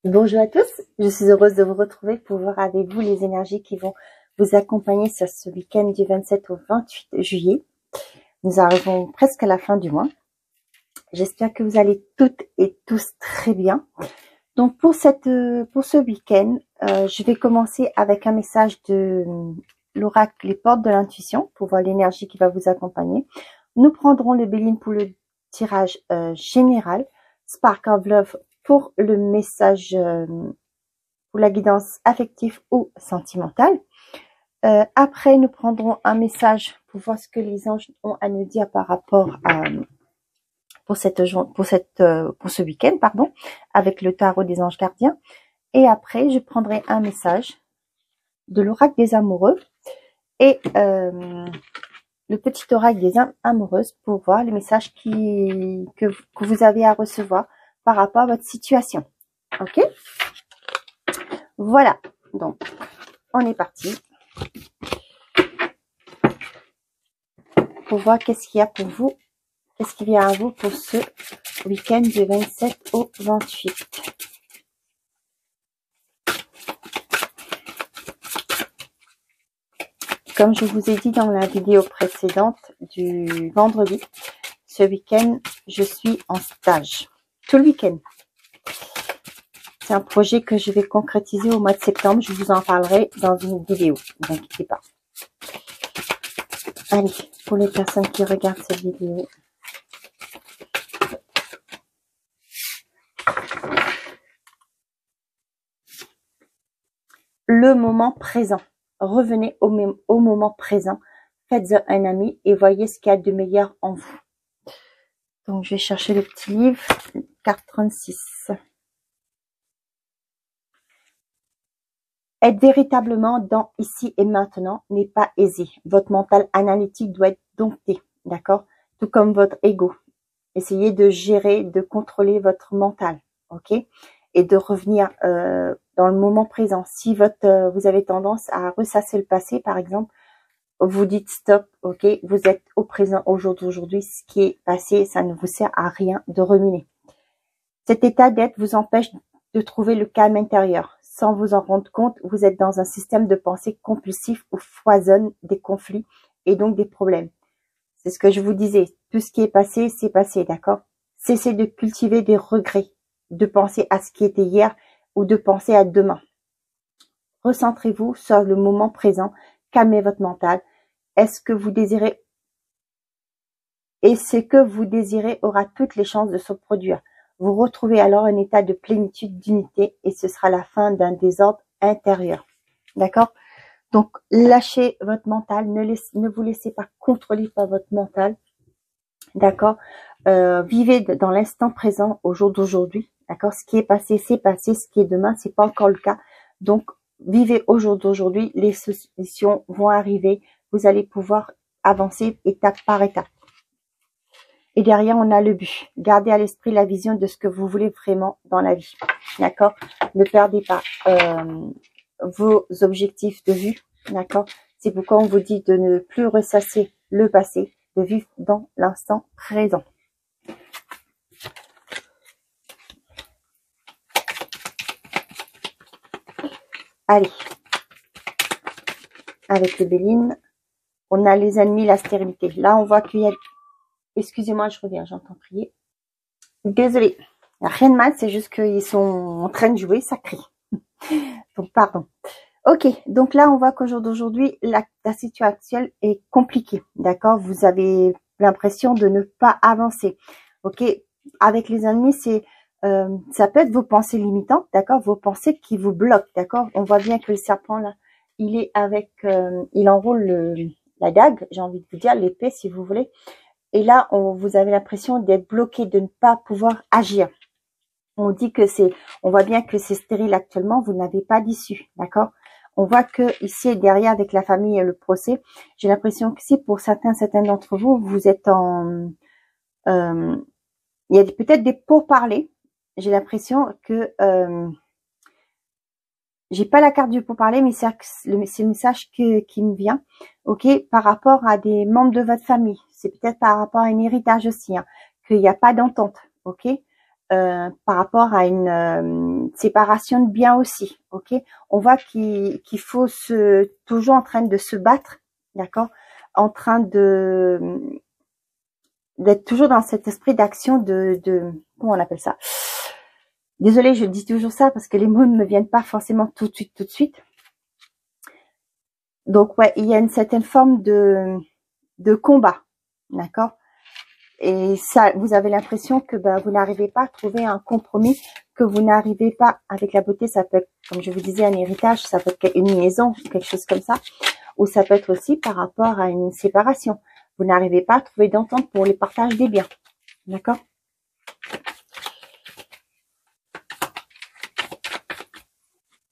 Bonjour à tous, je suis heureuse de vous retrouver pour voir avec vous les énergies qui vont vous accompagner sur ce week-end du 27 au 28 juillet. Nous arrivons presque à la fin du mois. J'espère que vous allez toutes et tous très bien. Donc pour ce week-end, je vais commencer avec un message de l'oracle Les Portes de l'Intuition pour voir l'énergie qui va vous accompagner. Nous prendrons le Béline pour le tirage général, Spark of Love pour le message, pour la guidance affective ou sentimentale. Après, nous prendrons un message pour voir ce que les anges ont à nous dire par rapport à pour ce week-end, pardon, avec le tarot des anges gardiens. Et après, je prendrai un message de l'oracle des amoureux et le petit oracle des âmes amoureuses pour voir les messages que vous avez à recevoir par rapport à votre situation. Ok? Voilà. Donc, on est parti pour voir qu'est-ce qu'il y a pour vous, qu'est-ce qui vient à vous pour ce week-end du 27 au 28. Comme je vous ai dit dans la vidéo précédente du vendredi, ce week-end, je suis en stage. Tout le week-end. C'est un projet que je vais concrétiser au mois de septembre. Je vous en parlerai dans une vidéo. Ne vous inquiétez pas. Allez, pour les personnes qui regardent cette vidéo. Le moment présent. Revenez au moment présent. Faites un ami et voyez ce qu'il y a de meilleur en vous. Donc, je vais chercher le petit livre, carte 36. Être véritablement dans ici et maintenant n'est pas aisé. Votre mental analytique doit être dompté, d'accord? Tout comme votre ego. Essayez de gérer, de contrôler votre mental, ok? Et de revenir dans le moment présent. Si vous avez tendance à ressasser le passé, par exemple, vous dites stop, ok? Vous êtes au présent, au jour d'aujourd'hui. Ce qui est passé, ça ne vous sert à rien de ruminer. Cet état d'être vous empêche de trouver le calme intérieur. Sans vous en rendre compte, vous êtes dans un système de pensée compulsif où foisonnent des conflits et donc des problèmes. C'est ce que je vous disais. Tout ce qui est passé, c'est passé, d'accord? Cessez de cultiver des regrets, de penser à ce qui était hier ou de penser à demain. Recentrez-vous sur le moment présent, calmez votre mental. Est-ce que vous désirez et ce que vous désirez aura toutes les chances de se produire. Vous retrouvez alors un état de plénitude, d'unité et ce sera la fin d'un désordre intérieur. D'accord? Donc, lâchez votre mental, ne vous laissez pas contrôler par votre mental. D'accord? Vivez dans l'instant présent, au jour d'aujourd'hui. D'accord? Ce qui est passé, c'est passé. Ce qui est demain, c'est pas encore le cas. Donc, vivez au jour d'aujourd'hui. Les solutions vont arriver. Vous allez pouvoir avancer étape par étape. Et derrière, on a le but. Gardez à l'esprit la vision de ce que vous voulez vraiment dans la vie. D'accord? Ne perdez pas vos objectifs de vue. D'accord? C'est pourquoi on vous dit de ne plus ressasser le passé, de vivre dans l'instant présent. Allez. Avec le Béline, on a les ennemis, la stérilité. Là, on voit qu'il y a... Excusez-moi, je reviens, j'entends crier. Désolée. Rien de mal, c'est juste qu'ils sont en train de jouer, ça crie. Donc, pardon. Ok, donc là, on voit qu'au jour d'aujourd'hui, la situation actuelle est compliquée. D'accord? Vous avez l'impression de ne pas avancer. Ok? Avec les ennemis, ça peut être vos pensées limitantes, d'accord? Vos pensées qui vous bloquent, d'accord? On voit bien que le serpent, là, il est avec... il enroule la dague, j'ai envie de vous dire, l'épée, si vous voulez. Et là, vous avez l'impression d'être bloqué, de ne pas pouvoir agir. On dit que on voit bien que c'est stérile actuellement, vous n'avez pas d'issue, d'accord? On voit que ici, derrière, avec la famille et le procès, j'ai l'impression que si pour certains d'entre vous, vous êtes en... il y a peut-être des pourparlers. J'ai l'impression que... j'ai pas la carte du pourparler, mais c'est le message qui me vient, ok, par rapport à des membres de votre famille. C'est peut-être par rapport à un héritage aussi, hein, qu'il n'y a pas d'entente, ok, par rapport à séparation de biens aussi, ok. On voit qu'il faut toujours en train de se battre, d'accord, en train d'être toujours dans cet esprit d'action comment on appelle ça? Désolée, je dis toujours ça parce que les mots ne me viennent pas forcément tout de suite. Donc ouais, il y a une certaine forme de combat, d'accord. Et ça, vous avez l'impression que vous n'arrivez pas à trouver un compromis, que vous n'arrivez pas avec la beauté. Ça peut être, comme je vous disais, un héritage, ça peut être une liaison, quelque chose comme ça, ou ça peut être aussi par rapport à une séparation. Vous n'arrivez pas à trouver d'entente pour le partage des biens, d'accord.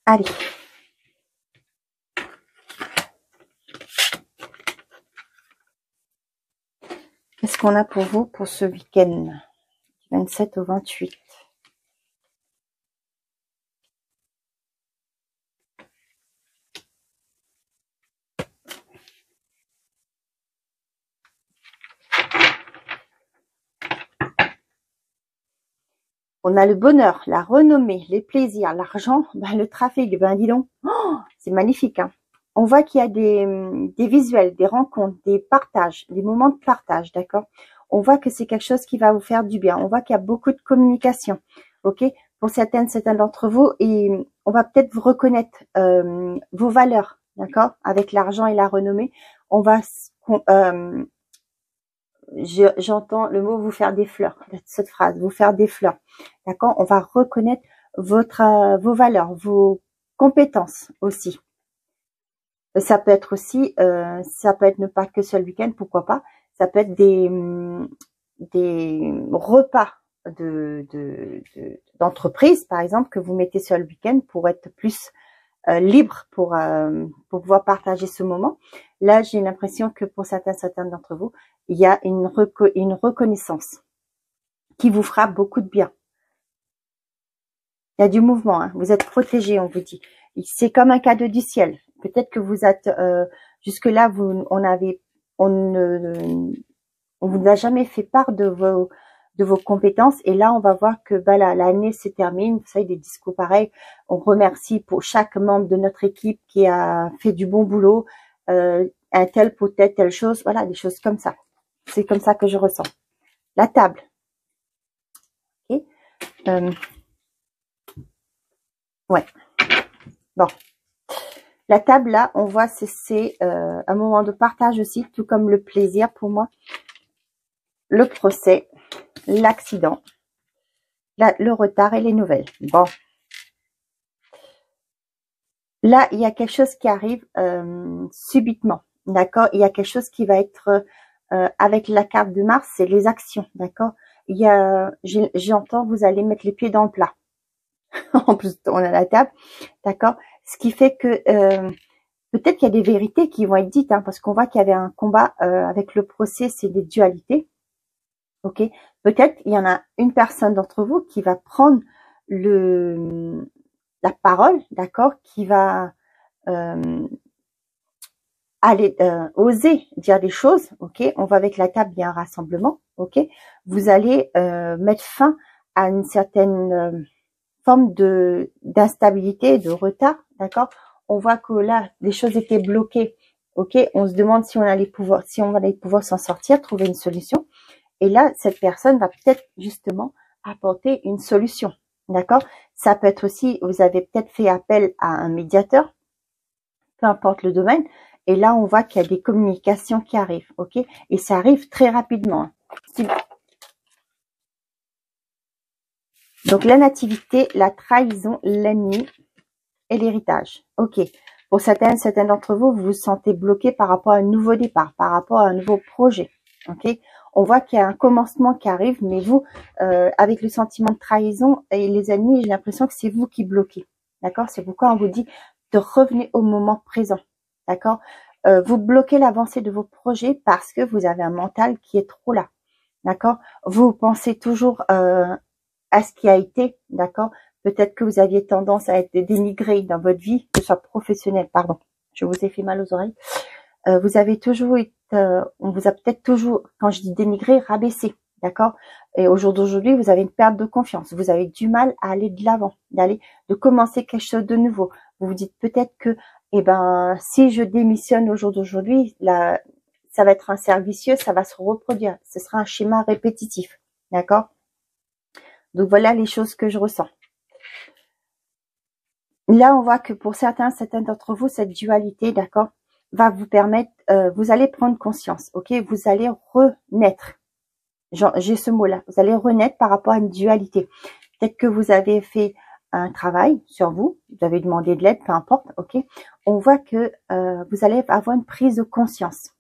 Allez. Qu'est-ce qu'on a pour vous pour ce week-end, du 27 au 28? On a le bonheur, la renommée, les plaisirs, l'argent, le trafic, dis donc, c'est magnifique, hein. On voit qu'il y a des visuels, des rencontres, des partages, des moments de partage, d'accord. On voit que c'est quelque chose qui va vous faire du bien. On voit qu'il y a beaucoup de communication, ok. Pour certains d'entre vous, et on va peut-être vous reconnaître vos valeurs, d'accord, avec l'argent et la renommée. On va j'entends le mot vous faire des fleurs, cette phrase, vous faire des fleurs, d'accord. On va reconnaître vos valeurs, vos compétences aussi. Ça peut être aussi, ça peut être ne pas que seul week-end, pourquoi pas. Ça peut être des repas d'entreprise, par exemple, que vous mettez sur le week-end pour être plus libre, pour pouvoir partager ce moment. Là, j'ai l'impression que pour certains d'entre vous, il y a une reconnaissance qui vous fera beaucoup de bien. Il y a du mouvement, hein. Vous êtes protégé, on vous dit. C'est comme un cadeau du ciel. Peut-être que vous êtes jusque-là, on vous a jamais fait part de vos compétences, et là on va voir que l'année se termine. Vous savez, des discours pareils, on remercie pour chaque membre de notre équipe qui a fait du bon boulot, un tel peut-être telle chose, voilà, des choses comme ça. C'est comme ça que je ressens. La table, okay. Ouais, bon, la table là, on voit c'est un moment de partage aussi, tout comme le plaisir pour moi, le procès, l'accident, le retard et les nouvelles. Bon, là il y a quelque chose qui arrive subitement, d'accord. Il y a quelque chose qui va être avec la carte de Mars, c'est les actions, d'accord. Il y a, j'entends, vous allez mettre les pieds dans le plat. En plus, on a la table, d'accord. Ce qui fait que peut-être qu'il y a des vérités qui vont être dites, hein, parce qu'on voit qu'il y avait un combat avec le procès, c'est des dualités. Ok, peut-être il y en a une personne d'entre vous qui va prendre la parole, d'accord, qui va aller oser dire des choses. Ok, on va avec la table, il y a un rassemblement. Ok, vous allez mettre fin à une certaine forme d'instabilité, de retard, d'accord. On voit que là, les choses étaient bloquées. Ok, on se demande si on allait pouvoir s'en sortir, trouver une solution. Et là, cette personne va peut-être justement apporter une solution, d'accord. Ça peut être aussi, vous avez peut-être fait appel à un médiateur, peu importe le domaine. Et là, on voit qu'il y a des communications qui arrivent, ok. Et ça arrive très rapidement. Donc, la nativité, la trahison, l'ennemi et l'héritage. Ok. Pour certains d'entre vous, vous vous sentez bloqué par rapport à un nouveau départ, par rapport à un nouveau projet. Ok. On voit qu'il y a un commencement qui arrive, mais vous, avec le sentiment de trahison et les ennemis, j'ai l'impression que c'est vous qui bloquez. D'accord. C'est pourquoi on vous dit de revenir au moment présent. D'accord. Vous bloquez l'avancée de vos projets parce que vous avez un mental qui est trop là. D'accord. Vous pensez toujours à ce qui a été, d'accord. Peut-être que vous aviez tendance à être dénigré dans votre vie, que ce soit professionnel, pardon. Je vous ai fait mal aux oreilles. Vous avez toujours été, on vous a peut-être toujours, quand je dis dénigré, rabaissé, d'accord? Et au jour d'aujourd'hui, vous avez une perte de confiance. Vous avez du mal à aller de l'avant, de commencer quelque chose de nouveau. Vous vous dites peut-être que, eh ben, si je démissionne au jour d'aujourd'hui, là, ça va être un cercle vicieux, ça va se reproduire. Ce sera un schéma répétitif, d'accord? Donc voilà les choses que je ressens. Là, on voit que pour certains d'entre vous, cette dualité, d'accord, va vous permettre, vous allez prendre conscience, ok? Vous allez renaître. J'ai ce mot-là. Vous allez renaître par rapport à une dualité. Peut-être que vous avez fait un travail sur vous, vous avez demandé de l'aide, peu importe, ok? On voit que vous allez avoir une prise de conscience,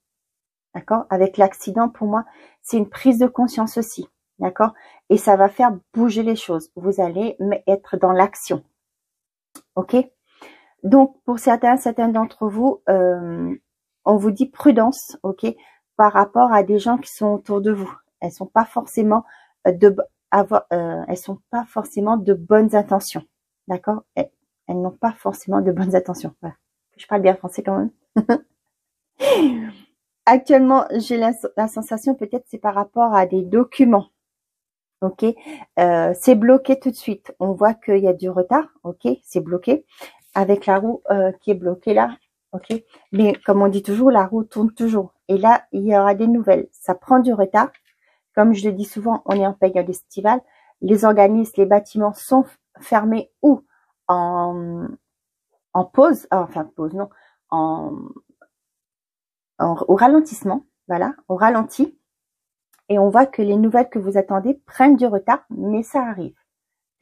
d'accord? Avec l'accident, pour moi, c'est une prise de conscience aussi, d'accord? Et ça va faire bouger les choses. Vous allez être dans l'action. Ok, donc pour certains d'entre vous, on vous dit prudence, ok, par rapport à des gens qui sont autour de vous. Elles sont pas forcément elles sont pas forcément de bonnes intentions, d'accord. Elles n'ont pas forcément de bonnes intentions. Voilà. Je parle bien français quand même. Actuellement, j'ai la sensation, peut-être c'est par rapport à des documents. Ok, c'est bloqué tout de suite. On voit qu'il y a du retard. Ok, c'est bloqué avec la roue qui est bloquée là. Ok, mais comme on dit toujours, la roue tourne toujours. Et là, il y aura des nouvelles. Ça prend du retard. Comme je le dis souvent, on est en période estivale. Les organismes, les bâtiments sont fermés ou en pause. Enfin, pause non, au ralentissement. Voilà, au ralenti. Et on voit que les nouvelles que vous attendez prennent du retard, mais ça arrive.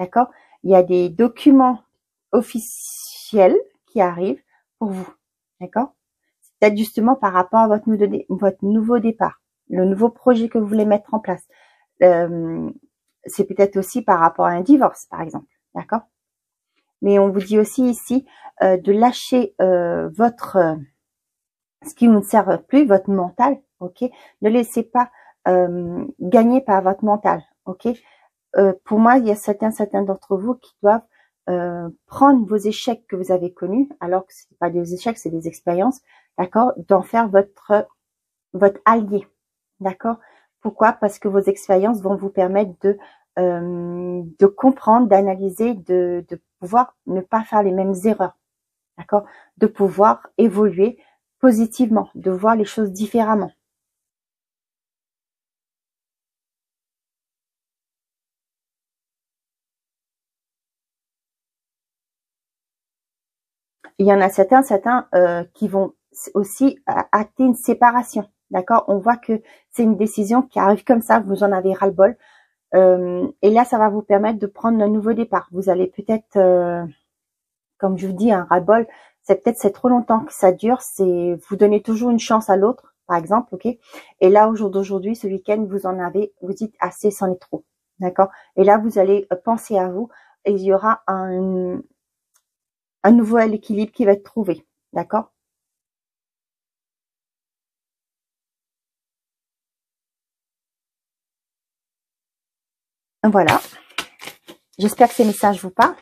D'accord? Il y a des documents officiels qui arrivent pour vous. D'accord? C'est peut-être justement par rapport à votre nouveau départ, le nouveau projet que vous voulez mettre en place. C'est peut-être aussi par rapport à un divorce, par exemple. D'accord? Mais on vous dit aussi ici de lâcher ce qui ne sert plus, votre mental. Ok? Ne laissez pas gagner par votre mental. Ok? Pour moi, il y a certains d'entre vous qui doivent prendre vos échecs que vous avez connus, alors que ce n'est pas des échecs, c'est des expériences, d'accord, d'en faire votre allié, d'accord. Pourquoi? Parce que vos expériences vont vous permettre de comprendre, d'analyser, de pouvoir ne pas faire les mêmes erreurs, d'accord, de pouvoir évoluer positivement, de voir les choses différemment. Il y en a certains qui vont aussi acter une séparation, d'accord. On voit que c'est une décision qui arrive comme ça, vous en avez ras-le-bol, et là ça va vous permettre de prendre un nouveau départ. Vous allez peut-être, comme je vous dis, un ras-le-bol, c'est trop longtemps que ça dure, c'est vous donnez toujours une chance à l'autre, par exemple, ok. Et là au jour d'aujourd'hui, ce week-end, vous dites assez, c'en est trop, d'accord. Et là vous allez penser à vous, et il y aura un nouveau équilibre qui va être trouvé, d'accord? Voilà. J'espère que ces messages vous parlent.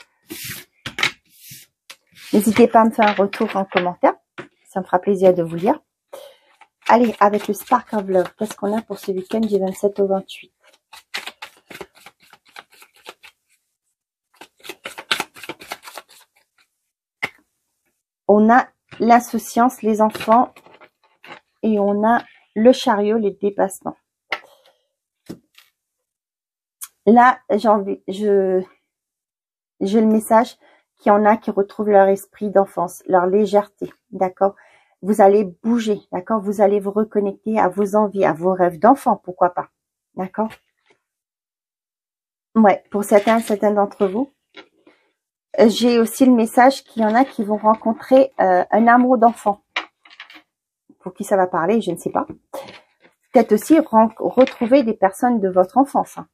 N'hésitez pas à me faire un retour en commentaire. Ça me fera plaisir de vous lire. Allez, avec le Spark of Love, qu'est-ce qu'on a pour ce week-end du 27 au 28? On a l'insouciance, les enfants, et on a le chariot, les dépassements. Là, j'ai le message qu'il y en a qui retrouvent leur esprit d'enfance, leur légèreté, d'accord? Vous allez bouger, d'accord? Vous allez vous reconnecter à vos envies, à vos rêves d'enfant, pourquoi pas, d'accord? Ouais, pour certains d'entre vous. J'ai aussi le message qu'il y en a qui vont rencontrer un amour d'enfant. Pour qui ça va parler, je ne sais pas. Peut-être aussi retrouver des personnes de votre enfance. Hein.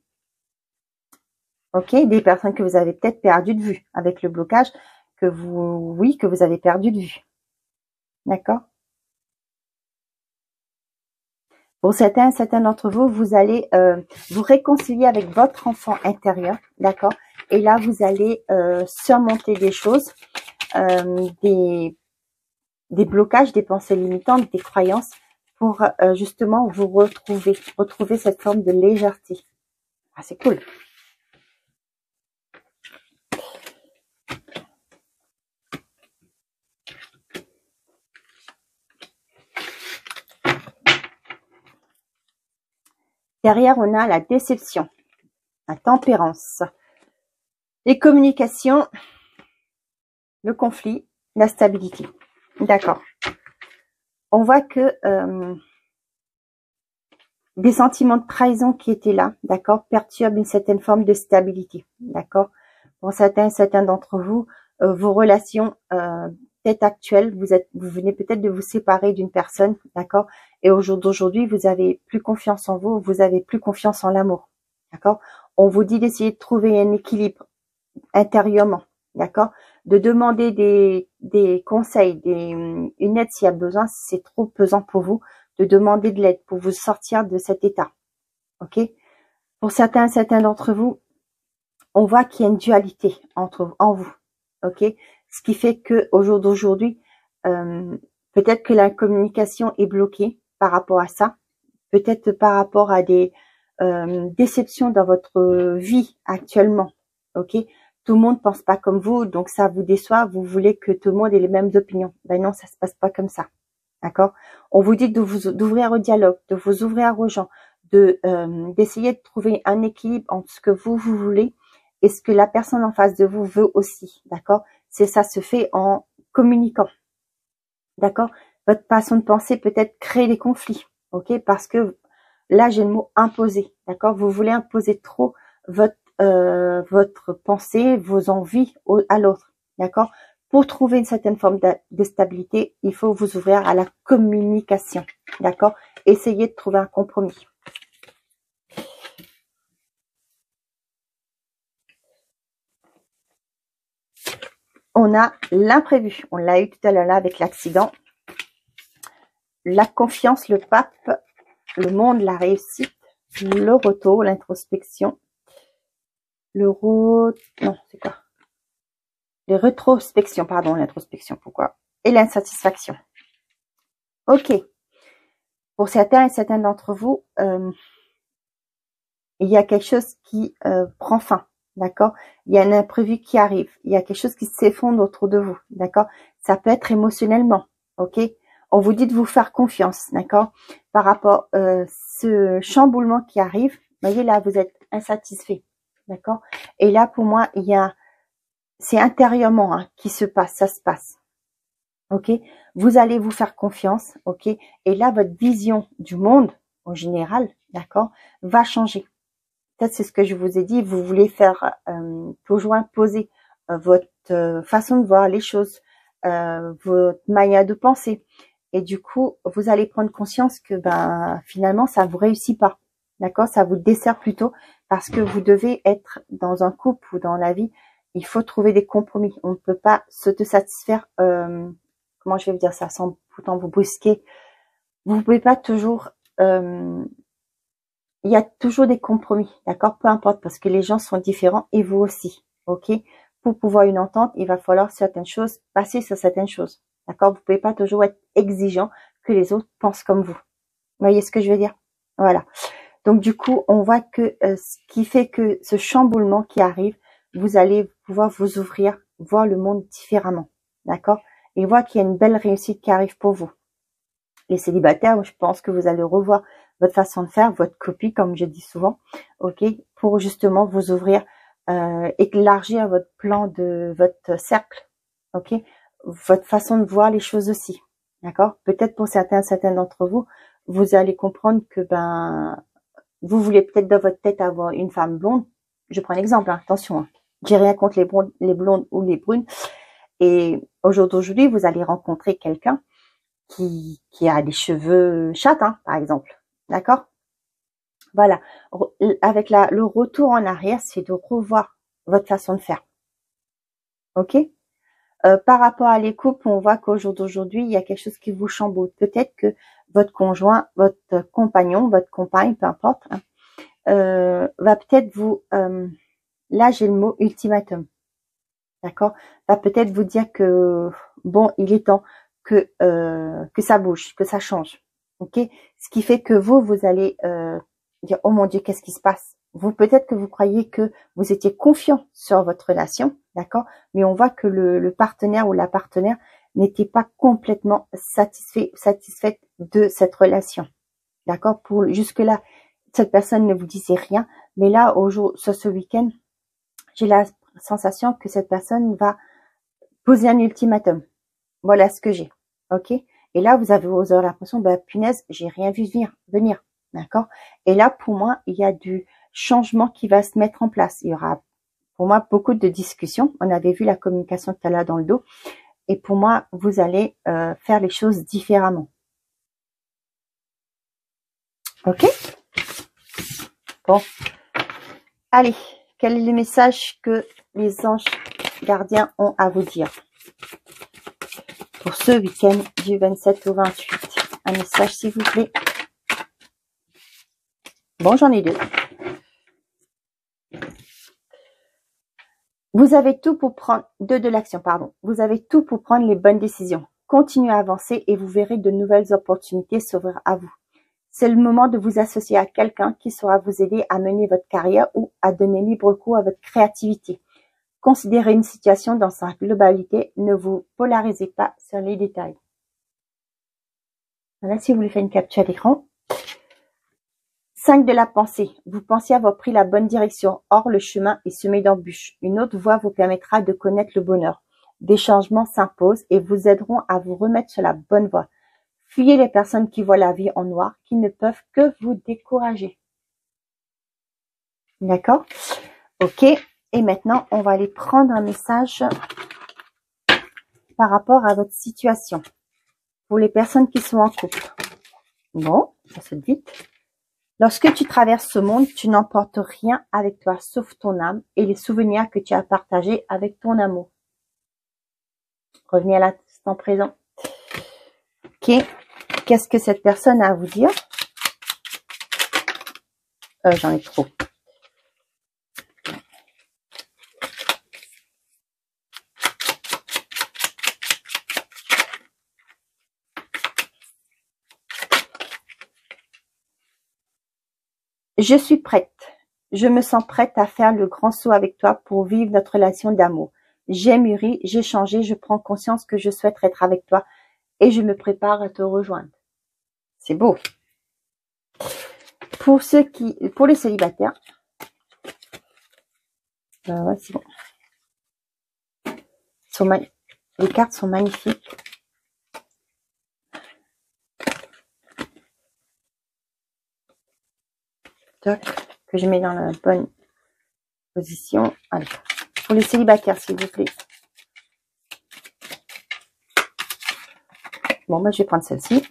Ok, des personnes que vous avez peut-être perdu de vue avec le blocage que vous avez perdu de vue. D'accord. Pour certains d'entre vous, vous allez vous réconcilier avec votre enfant intérieur, d'accord. Et là, vous allez surmonter des choses, des blocages, des pensées limitantes, des croyances, pour justement vous retrouver cette forme de légèreté. Ah, c'est cool. Derrière, on a la déception, la tempérance, les communications, le conflit, la stabilité. D'accord. On voit que des sentiments de trahison qui étaient là, d'accord, perturbent une certaine forme de stabilité, d'accord. Pour certains d'entre vous, vos relations peut-être actuelles, vous venez peut-être de vous séparer d'une personne, d'accord, et au jour d'aujourd'hui, vous avez plus confiance en vous, vous avez plus confiance en l'amour, d'accord. On vous dit d'essayer de trouver un équilibre intérieurement, d'accord, de demander des conseils, une aide s'il y a besoin, si c'est trop pesant pour vous, de demander de l'aide pour vous sortir de cet état, ok. Pour certains d'entre vous, on voit qu'il y a une dualité en vous, ok, ce qui fait que au jour d'aujourd'hui, peut-être que la communication est bloquée par rapport à ça, peut-être par rapport à des déceptions dans votre vie actuellement, ok. Tout le monde pense pas comme vous, donc ça vous déçoit, vous voulez que tout le monde ait les mêmes opinions. Ben non, ça se passe pas comme ça, d'accord. On vous dit d'ouvrir au dialogue, de vous ouvrir aux gens, d'essayer de trouver un équilibre entre ce que vous voulez et ce que la personne en face de vous veut aussi, d'accord. C'est ça se fait en communiquant, d'accord. Votre façon de penser peut-être créer des conflits, ok, parce que là j'ai le mot imposer, d'accord. Vous voulez imposer trop votre pensée, vos envies à l'autre, d'accord. Pour trouver une certaine forme de stabilité, il faut vous ouvrir à la communication, d'accord. Essayez de trouver un compromis. On a l'imprévu, on l'a eu tout à l'heure là avec l'accident, la confiance, le pape, le monde, la réussite, le retour, l'introspection, les rétrospections, pardon, l'introspection, pourquoi, et l'insatisfaction. Ok. Pour certains d'entre vous, il y a quelque chose qui prend fin, d'accord. Il y a un imprévu qui arrive, il y a quelque chose qui s'effondre autour de vous, d'accord. Ça peut être émotionnellement, ok. On vous dit de vous faire confiance, d'accord, par rapport à ce chamboulement qui arrive. Vous voyez là, vous êtes insatisfait, d'accord. Et là, pour moi, c'est intérieurement qui se passe, ça se passe, ok. Vous allez vous faire confiance, ok. Et là, votre vision du monde, en général, d'accord, va changer. Peut-être c'est ce que je vous ai dit, vous voulez faire toujours imposer votre façon de voir les choses, votre manière de penser. Et du coup, vous allez prendre conscience que finalement, ça vous réussit pas. D'accord, ça vous dessert plutôt parce que vous devez être dans un couple ou dans la vie, il faut trouver des compromis. On ne peut pas s'autosatisfaire, comment je vais vous dire ça sans pourtant vous brusquer. Vous ne pouvez pas toujours... il y a toujours des compromis, d'accord, peu importe, parce que les gens sont différents et vous aussi, ok. Pour pouvoir une entente, il va falloir certaines choses, passer sur certaines choses, d'accord. Vous pouvez pas toujours être exigeant que les autres pensent comme vous. Vous voyez ce que je veux dire? Voilà. Donc du coup, on voit que ce qui fait que ce chamboulement qui arrive, vous allez pouvoir vous ouvrir, voir le monde différemment, d'accord, et voir qu'il y a une belle réussite qui arrive pour vous. Les célibataires, je pense que vous allez revoir votre façon de faire, votre copie, comme je dis souvent, ok, pour justement vous ouvrir, élargir votre plan de votre cercle, ok, votre façon de voir les choses aussi, d'accord. Peut-être pour certains d'entre vous, vous allez comprendre que vous voulez peut-être dans votre tête avoir une femme blonde. Je prends un exemple, hein, attention, hein. J'ai rien contre les blondes ou les brunes. Et aujourd'hui, vous allez rencontrer quelqu'un qui a des cheveux châtains, par exemple. D'accord? Voilà. Avec le retour en arrière, c'est de revoir votre façon de faire. Ok? Par rapport à les couples, on voit qu'au jour d'aujourd'hui, il y a quelque chose qui vous chamboule. Peut-être que votre conjoint, votre compagnon, votre compagne, peu importe, hein, va peut-être vous... là, j'ai le mot ultimatum. D'accord? Va peut-être vous dire que, bon, il est temps que ça bouge, que ça change. Ok, ce qui fait que vous allez dire oh mon Dieu, qu'est-ce qui se passe? Vous peut-être que vous croyez que vous étiez confiant sur votre relation, d'accord, mais on voit que le partenaire ou la partenaire n'était pas complètement satisfaite de cette relation, d'accord. Pour jusque là, cette personne ne vous disait rien, mais là sur ce week-end, j'ai la sensation que cette personne va poser un ultimatum. Voilà ce que j'ai, ok. Et là, vous aurez l'impression, bah, punaise, j'ai rien vu venir, d'accord. Et là, pour moi, il y a du changement qui va se mettre en place. Il y aura, pour moi, beaucoup de discussions. On avait vu la communication tout à l'heure dans le dos. Et pour moi, vous allez faire les choses différemment. Ok? Bon. Allez, quel est le message que les anges gardiens ont à vous dire pour ce week-end du 27 au 28? Un message, s'il vous plaît. Bon, j'en ai deux. Vous avez tout pour prendre, deux de l'action, pardon. Vous avez tout pour prendre les bonnes décisions. Continuez à avancer et vous verrez de nouvelles opportunités s'ouvrir à vous. C'est le moment de vous associer à quelqu'un qui saura vous aider à mener votre carrière ou à donner libre cours à votre créativité. Considérez une situation dans sa globalité. Ne vous polarisez pas sur les détails. Voilà, si vous voulez faire une capture d'écran. 5 de la pensée. Vous pensez avoir pris la bonne direction. Or, le chemin est semé d'embûches. Une autre voie vous permettra de connaître le bonheur. Des changements s'imposent et vous aideront à vous remettre sur la bonne voie. Fuyez les personnes qui voient la vie en noir, qui ne peuvent que vous décourager. D'accord? Ok. Et maintenant, on va aller prendre un message par rapport à votre situation. Pour les personnes qui sont en couple. Bon, ça saute vite. Lorsque tu traverses ce monde, tu n'emportes rien avec toi sauf ton âme et les souvenirs que tu as partagés avec ton amour. Revenez à l'instant présent. Ok. Qu'est-ce que cette personne a à vous dire? J'en ai trop. Je suis prête. Je me sens prête à faire le grand saut avec toi pour vivre notre relation d'amour. J'ai mûri, j'ai changé, je prends conscience que je souhaite être avec toi et je me prépare à te rejoindre. C'est beau. Pour les célibataires, ouais, c'est bon. Les cartes sont magnifiques. Toc, que je mets dans la bonne position. Allez. Pour les célibataires, s'il vous plaît. Bon, moi, je vais prendre celle-ci.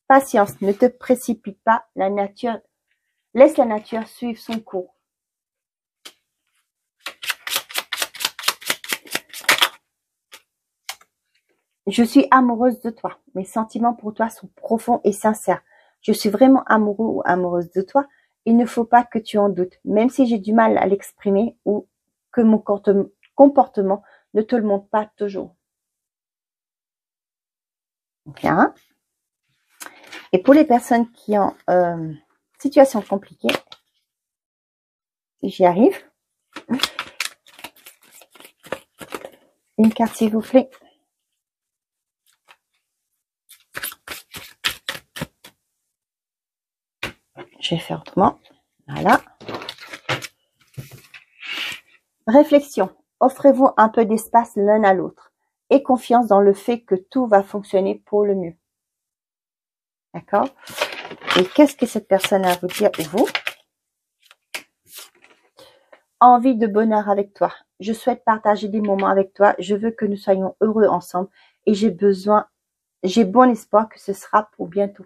Patience, ne te précipite pas. Laisse la nature suivre son cours. Je suis amoureuse de toi. Mes sentiments pour toi sont profonds et sincères. Je suis vraiment amoureux ou amoureuse de toi. Il ne faut pas que tu en doutes, même si j'ai du mal à l'exprimer ou que mon comportement ne te le montre pas toujours. Bien. Et pour les personnes qui ont situation compliquée, si j'y arrive, une carte s'il vous plaît. Je vais faire autrement. Voilà. Réflexion. Offrez-vous un peu d'espace l'un à l'autre et confiance dans le fait que tout va fonctionner pour le mieux. D'accord? Et qu'est-ce que cette personne a à vous dire pour vous? Envie de bonheur avec toi. Je souhaite partager des moments avec toi. Je veux que nous soyons heureux ensemble et j'ai bon espoir que ce sera pour bientôt.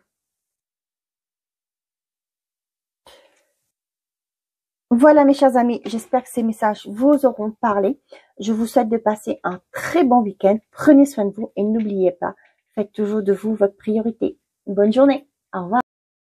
Voilà mes chers amis, j'espère que ces messages vous auront parlé. Je vous souhaite de passer un très bon week-end. Prenez soin de vous et n'oubliez pas, faites toujours de vous votre priorité. Bonne journée. Au revoir.